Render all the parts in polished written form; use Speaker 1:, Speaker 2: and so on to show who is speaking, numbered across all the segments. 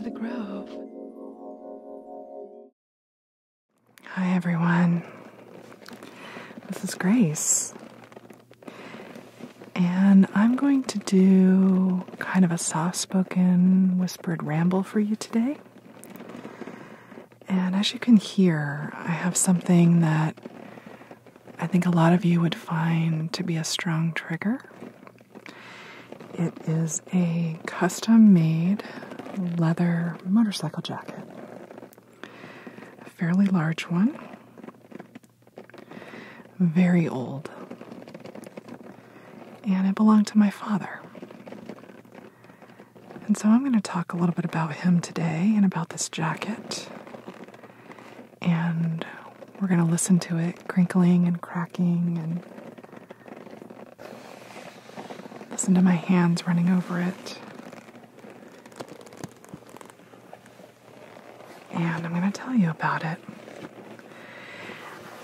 Speaker 1: to the Grove. Hi everyone, this is Grace, and I'm going to do kind of a soft-spoken whispered ramble for you today. And as you can hear, I have something that I think a lot of you would find to be a strong trigger. It is a custom-made leather motorcycle jacket. A fairly large one. Very old. And it belonged to my father. And so I'm going to talk a little bit about him today and about this jacket. And we're going to listen to it crinkling and cracking and listen to my hands running over it. And I'm going to tell you about it.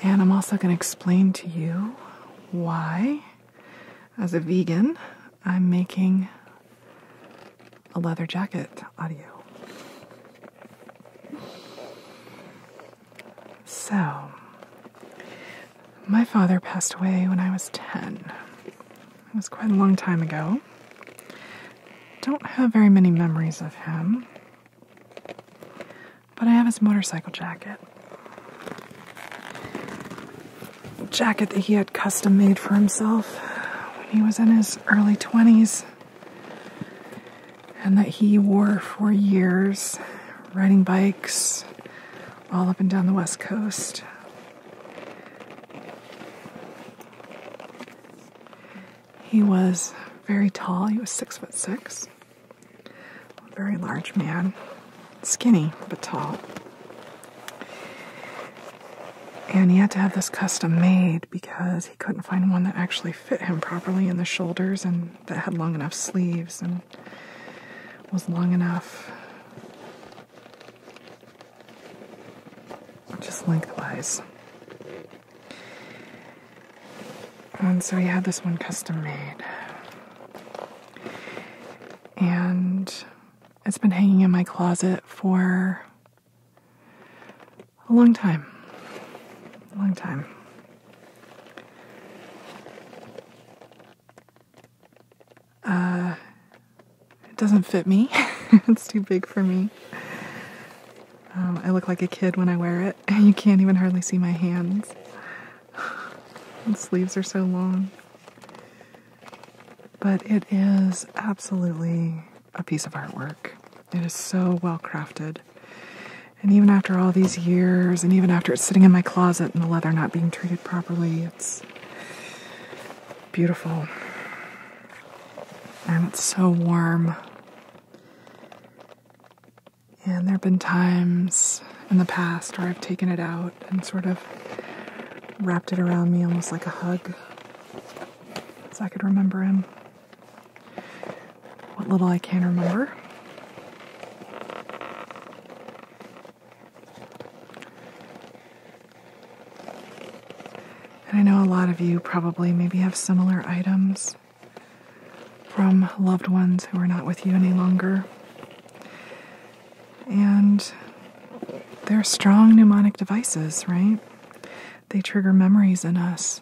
Speaker 1: And I'm also going to explain to you why, as a vegan, I'm making a leather jacket out of you. So, my father passed away when I was 10. It was quite a long time ago. Don't have very many memories of him, but I have his motorcycle jacket. A jacket that he had custom made for himself when he was in his early 20s, and that he wore for years, riding bikes all up and down the West Coast. He was very tall. He was 6'6". A very large man. Skinny, but tall. And he had to have this custom made because he couldn't find one that actually fit him properly in the shoulders and that had long enough sleeves and was long enough just lengthwise. And so he had this one custom made. And it's been hanging in my closet for a long time. A long time. It doesn't fit me. It's too big for me. I look like a kid when I wear it. You can't even hardly see my hands. The sleeves are so long. But it is absolutely a piece of artwork. It is so well crafted. And even after all these years, and even after it's sitting in my closet and the leather not being treated properly, it's beautiful. And it's so warm. And there have been times in the past where I've taken it out and sort of wrapped it around me almost like a hug, so I could remember him. What little I can remember. And I know a lot of you probably maybe have similar items from loved ones who are not with you any longer. And they're strong mnemonic devices, right? They trigger memories in us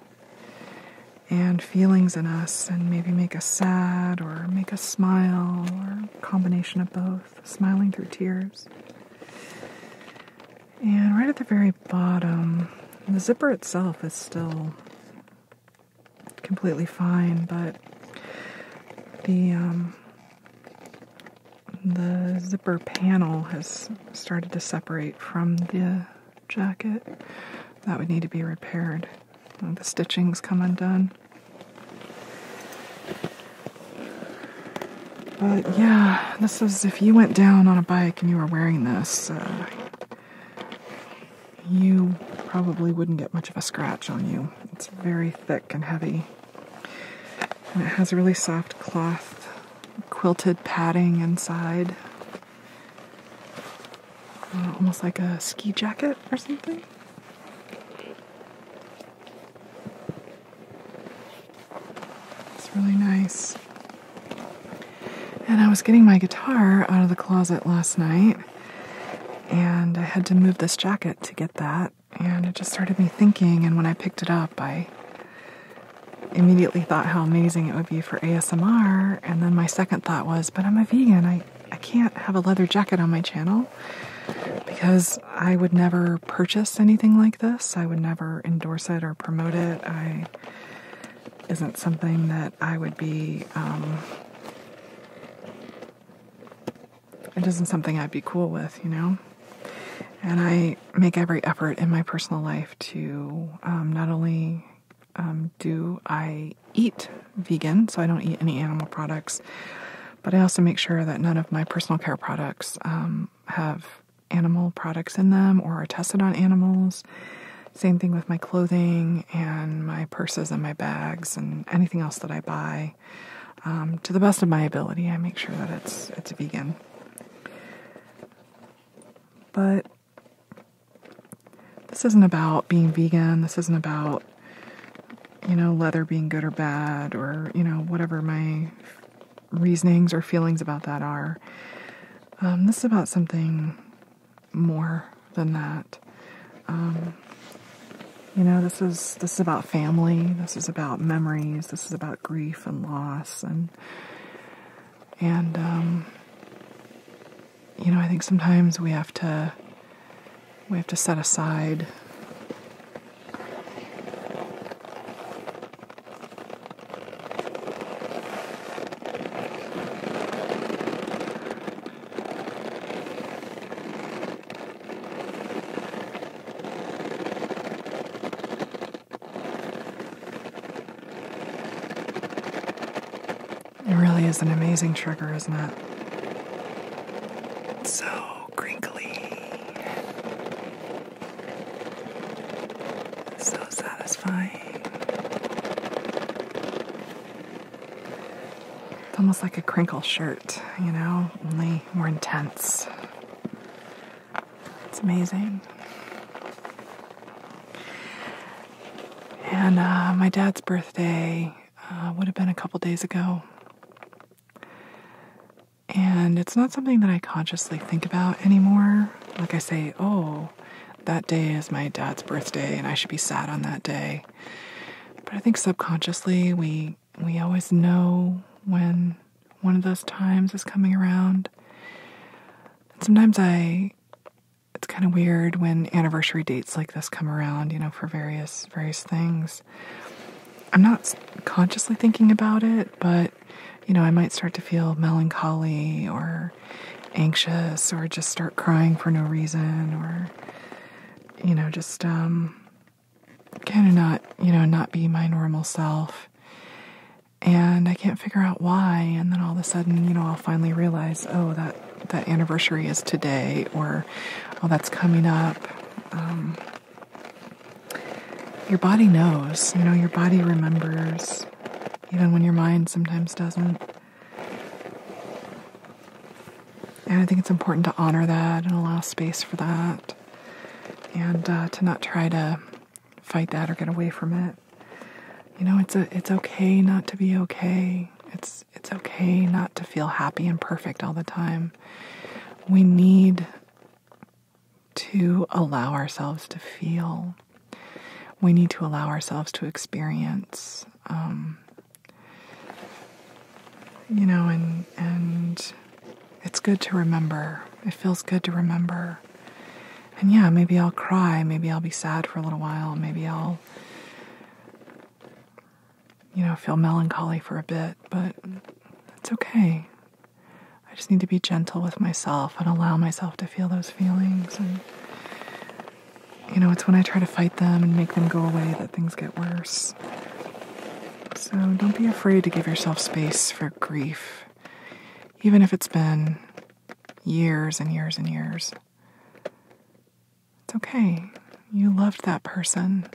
Speaker 1: and feelings in us and maybe make us sad or make us smile or a combination of both, smiling through tears. And right at the very bottom, the zipper itself is still completely fine, but the zipper panel has started to separate from the jacket. That would need to be repaired. The stitching's come undone. But yeah, this is, if you went down on a bike and you were wearing this, you probably wouldn't get much of a scratch on you. It's very thick and heavy. And it has a really soft cloth, quilted padding inside. Almost like a ski jacket or something. It's really nice. And I was getting my guitar out of the closet last night, and I had to move this jacket to get that, and it just started me thinking, and when I picked it up, I immediately thought how amazing it would be for ASMR, and then my second thought was, but I'm a vegan, I can't have a leather jacket on my channel, because I would never purchase anything like this. I would never endorse it or promote it. Isn't something that I would be, it isn't something I'd be cool with, you know? And I make every effort in my personal life to not only do I eat vegan, so I don't eat any animal products, but I also make sure that none of my personal care products have animal products in them or are tested on animals. Same thing with my clothing and my purses and my bags and anything else that I buy. To the best of my ability, I make sure that it's vegan. But this isn't about being vegan. This isn't about, leather being good or bad, or, whatever my reasonings or feelings about that are. This is about something more than that. This is about family. This is about memories. This is about grief and loss, and I think sometimes we have to set aside It really is an amazing trigger, isn't it? It's so crinkly. So satisfying. It's almost like a crinkle shirt, only more intense. It's amazing. And my dad's birthday would have been a couple days ago. And it's not something that I consciously think about anymore. Like I say, oh, that day is my dad's birthday and I should be sad on that day. But I think subconsciously we always know when one of those times is coming around. And sometimes it's kind of weird when anniversary dates like this come around, for various things. I'm not consciously thinking about it, but I might start to feel melancholy or anxious or just start crying for no reason or, just kind of not be my normal self. And I can't figure out why. And then all of a sudden, I'll finally realize, oh, that anniversary is today, or, oh, that's coming up. Your body knows, your body remembers, even when your mind sometimes doesn't. And I think it's important to honor that and allow space for that, and to not try to fight that or get away from it. It's okay not to be okay. It's okay not to feel happy and perfect all the time. We need to allow ourselves to feel. We need to allow ourselves to experience. And it's good to remember. It feels good to remember. And yeah, maybe I'll cry. Maybe I'll be sad for a little while. Maybe I'll, feel melancholy for a bit. But it's okay. I just need to be gentle with myself and allow myself to feel those feelings. And, it's when I try to fight them and make them go away that things get worse. So don't be afraid to give yourself space for grief, even if it's been years and years and years. It's okay. You loved that person,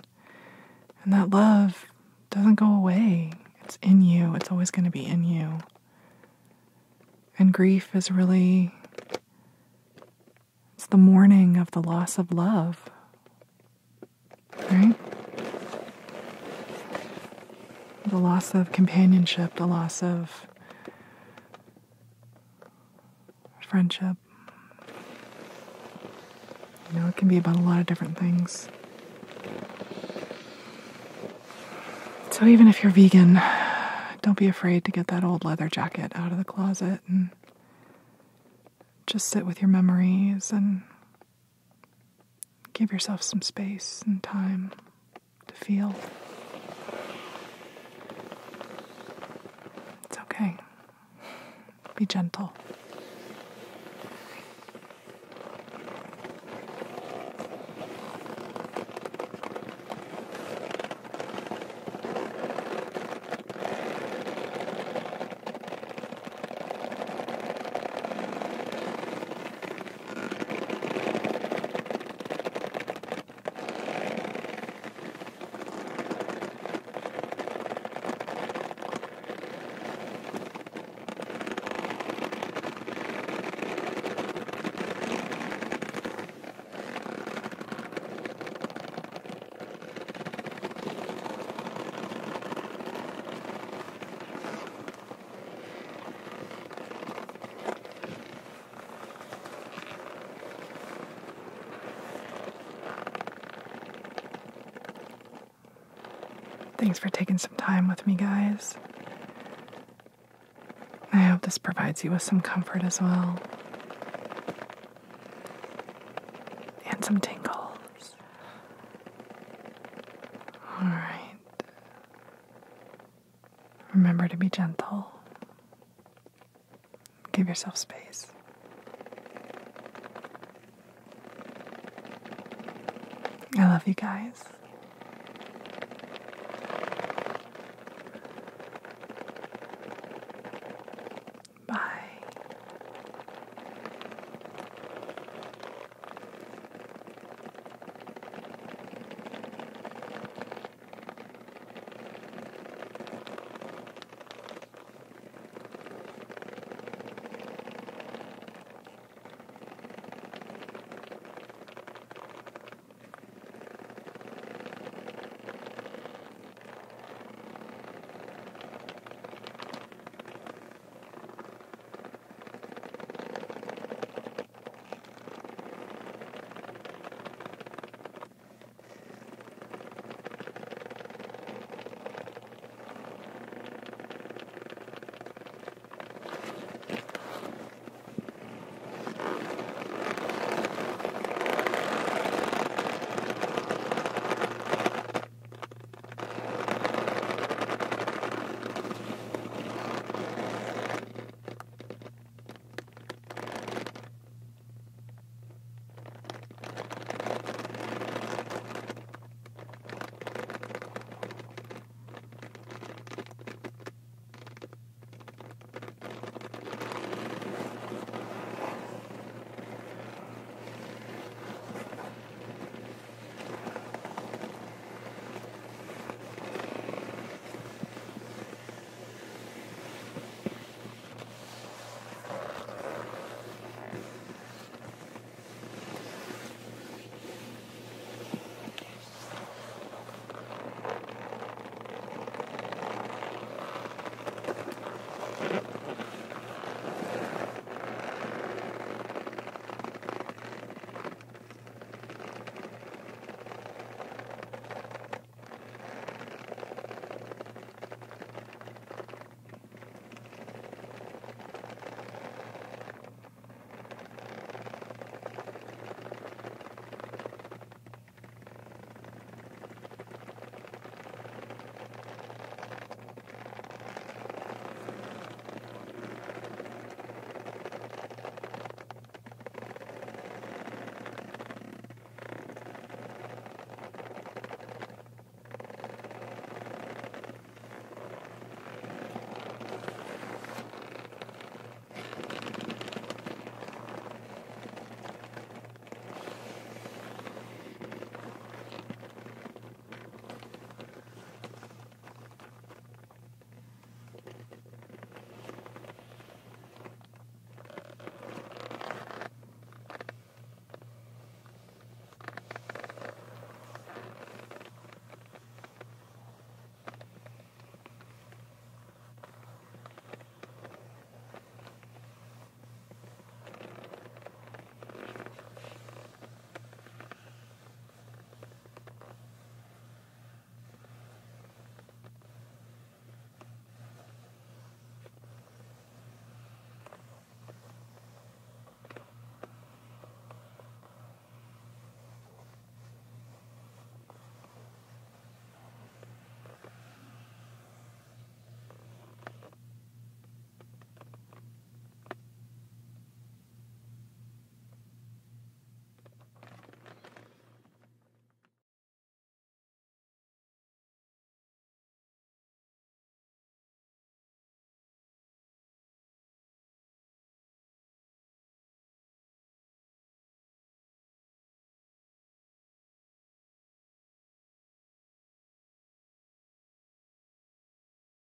Speaker 1: and that love doesn't go away. It's in you. It's always going to be in you. And grief is really, it's the mourning of the loss of love, right? The loss of companionship, the loss of friendship. It can be about a lot of different things. So even if you're vegan, don't be afraid to get that old leather jacket out of the closet and just sit with your memories and give yourself some space and time to feel. It's okay. Be gentle. Thanks for taking some time with me, guys. I hope this provides you with some comfort as well. And some tingles. All right. Remember to be gentle. Give yourself space. I love you guys.